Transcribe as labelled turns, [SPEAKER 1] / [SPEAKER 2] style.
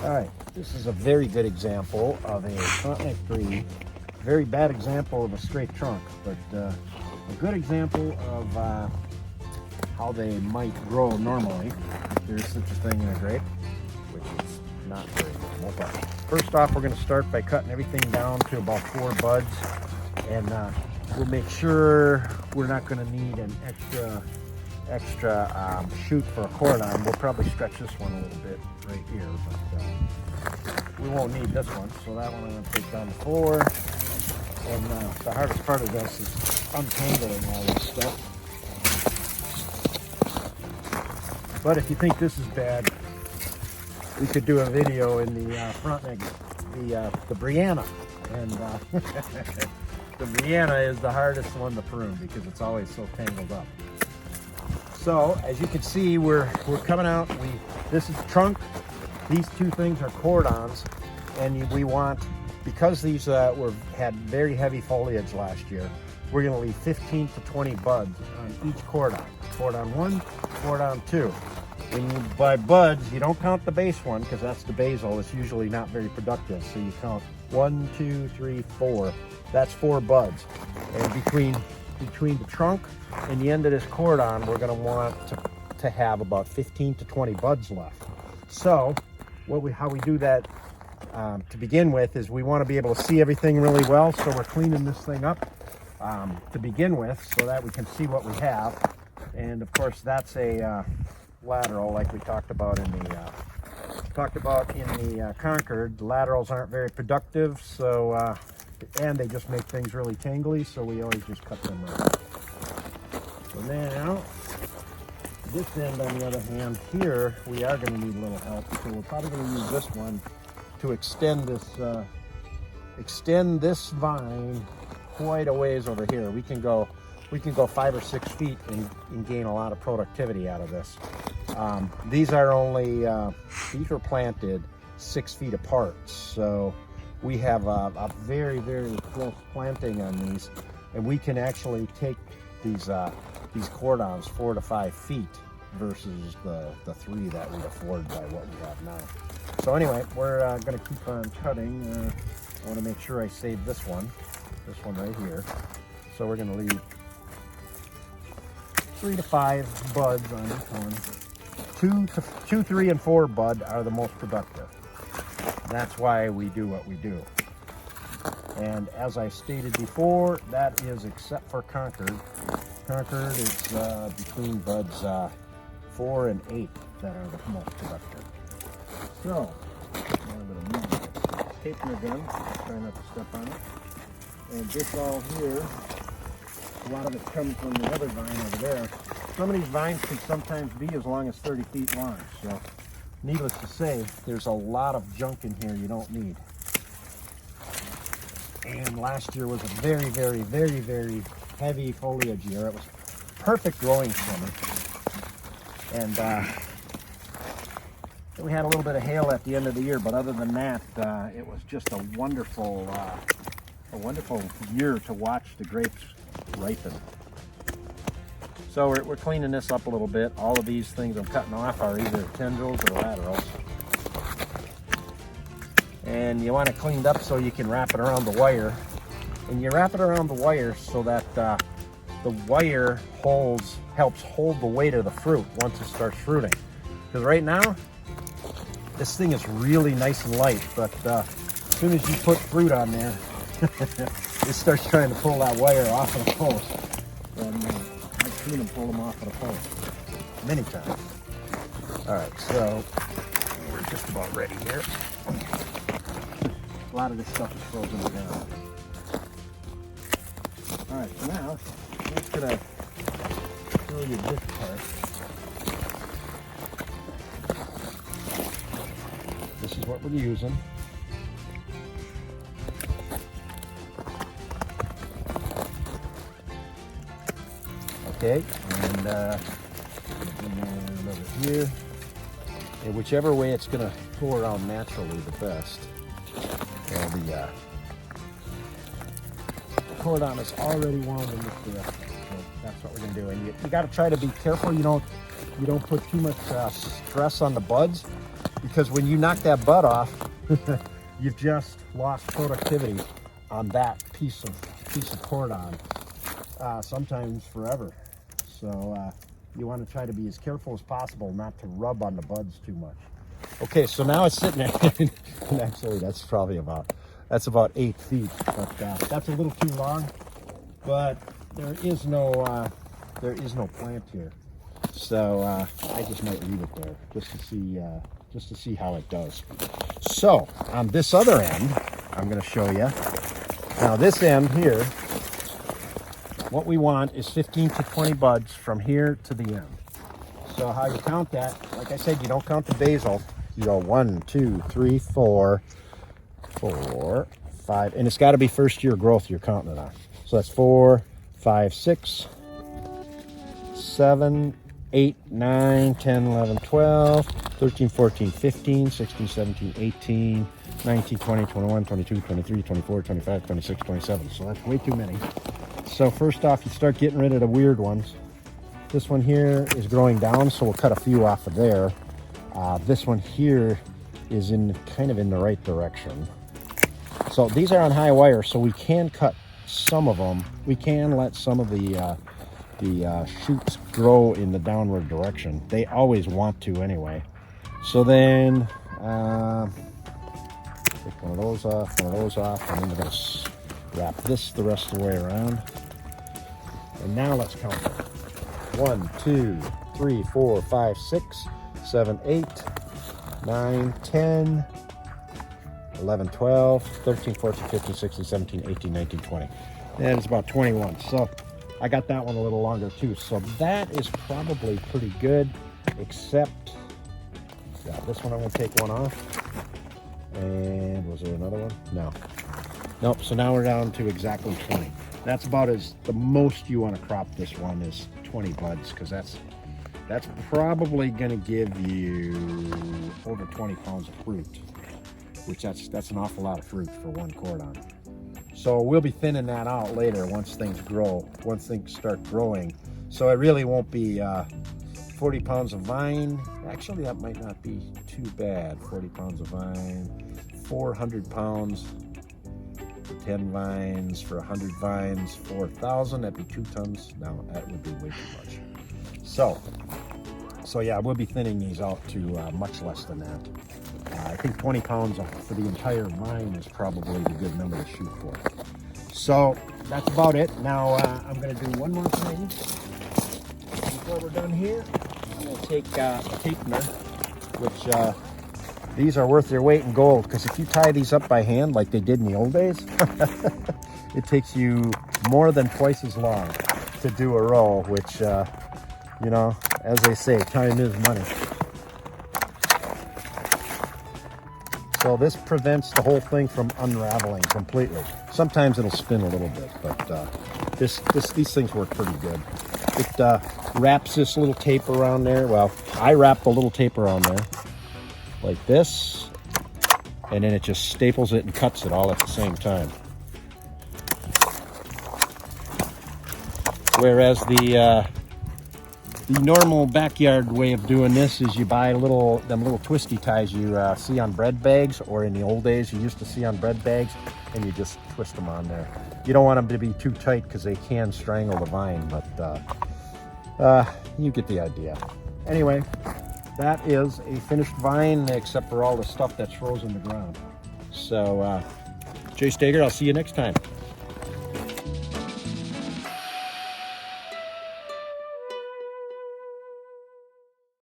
[SPEAKER 1] All right, this is a very good example of a Frontenac Gris. Very bad example of a straight trunk, but a good example of how they might grow normally. If there's such a thing in a grape, which is not very normal. But first off, we're going to start by cutting everything down to about 4 buds, and we'll make sure we're not going to need an extra shoot for a cordon. We'll probably stretch this one a little bit right here, but we won't need this one. So that one I'm going to take down to 4. And the hardest part of this is untangling all this stuff. But if you think this is bad, we could do a video in the Frontenac, the Brianna, and the Brianna is the hardest one to prune because it's always so tangled up. So as you can see, we're coming out. This is trunk. These 2 things are cordons, and we want, because these had very heavy foliage last year, we're going to leave 15 to 20 buds on each cordon. Cordon 1, cordon 2. When you buy buds, you don't count the base one because that's the basal. It's usually not very productive. So you count 1, 2, 3, 4. That's 4 buds. And between the trunk and the end of this cordon, we're going to want to have about 15 to 20 buds left. So how we do that to begin with is we want to be able to see everything really well. So we're cleaning this thing up to begin with so that we can see what we have. And of course, that's a lateral, like we talked about in the Concord. The laterals aren't very productive, so and they just make things really tangly, so we always just cut them right. So now, this end, on the other hand, here we are going to need a little help, so we're probably going to use this one to extend this vine quite a ways over here. We can go 5 or 6 feet and gain a lot of productivity out of this. These were planted 6 feet apart, so we have a very, very close planting on these, and we can actually take these cordons 4 to 5 feet versus the 3 that we afford by what we have now. So anyway, we're going to keep on cutting. I want to make sure I save this one right here. So we're going to leave 3 to 5 buds on this one. 2, 3, and 4 bud are the most productive. That's why we do what we do. And as I stated before, that is except for Concord. Concord is between buds 4 and 8 that are the most productive. So, I'm going to move tape my gun, try not to step on it. And this all here, a lot of it comes from the other vine over there. Some of these vines can sometimes be as long as 30 feet long. So, needless to say, there's a lot of junk in here you don't need. And last year was a very, very, very, very heavy foliage year. It was perfect growing summer. And we had a little bit of hail at the end of the year, but other than that, it was just a wonderful year to watch the grapes ripen. So we're cleaning this up a little bit. All of these things I'm cutting off are either tendrils or laterals. And you want it cleaned up so you can wrap it around the wire. And you wrap it around the wire so that the wire helps hold the weight of the fruit once it starts fruiting. Because right now, this thing is really nice and light, but as soon as you put fruit on there, it starts trying to pull that wire off of the post. And I've seen them pull them off of the post many times. All right, so we're just about ready here. A lot of this stuff is frozen down. All right, so now I'm just gonna show you this part. This is what we're using. Okay, and over here, and whichever way it's gonna go around naturally, the best. And the cordon is already wound in this direction, so that's what we're gonna do. And you got to try to be careful you don't put too much stress on the buds, because when you knock that bud off, you've just lost productivity on that piece of cordon, sometimes forever. So you want to try to be as careful as possible not to rub on the buds too much. Okay, so now it's sitting there, and actually that's about 8 feet, but that's a little too long. But there is no plant here, so I just might leave it there just to see how it does. So on this other end, I'm going to show you. Now this end here, what we want is 15 to 20 buds from here to the end. So how you count that, like I said, you don't count the basil. You go 1, 2, 3, 4, 5, and it's got to be first year growth you're counting it on. So that's 4, 5, 6, 7, 8, 9, 10, 11, 12, 13, 14, 15, 16, 17, 18, 19, 20, 21, 22, 23, 24, 25, 26, 27. So that's way too many. So first off, you start getting rid of the weird ones. This one here is growing down, so we'll cut a few off of there. This one here is kind of in the right direction. So these are on high wire, so we can cut some of them. We can let some of the shoots grow in the downward direction. They always want to anyway. So then take one of those off, and then we're going to wrap this the rest of the way around. And now let's count them. 1, 2, 3, 4, 5, 6, 7, 8, 9, 10, 11, 12, 13, 14, 15, 16, 17, 18, 19, 20. And it's about 21. So I got that one a little longer too. So that is probably pretty good, except this one I'm going to take one off. And was there another one? No. Nope. So now we're down to exactly 20. That's about the most you want to crop this one is 20 buds, because that's probably going to give you over 20 pounds of fruit, which that's an awful lot of fruit for one cordon. So we'll be thinning that out later once things start growing. So it really won't be 40 pounds of vine. Actually, that might not be too bad. 40 pounds of vine, 400 pounds. 10 vines for 100 vines, 4,000. That'd be 2 tons. No, that would be way too much. So yeah, we'll be thinning these out to much less than that. I think 20 pounds for the entire vine is probably a good number to shoot for. So that's about it. Now I'm going to do one more thing before we're done here. I'm going to take a tapener, which these are worth their weight in gold, because if you tie these up by hand like they did in the old days, it takes you more than twice as long to do a row, which, you know, as they say, time is money. So this prevents the whole thing from unraveling completely. Sometimes it'll spin a little bit, but these things work pretty good. It wraps this little tape around there. Well, I wrap the little tape around there like this, and then it just staples it and cuts it all at the same time. Whereas the normal backyard way of doing this is you buy them little twisty ties you see on bread bags, or in the old days you used to see on bread bags, and you just twist them on there. You don't want them to be too tight because they can strangle the vine, but you get the idea. Anyway, that is a finished vine, except for all the stuff that's frozen in the ground. So, Jay Stager, I'll see you next time.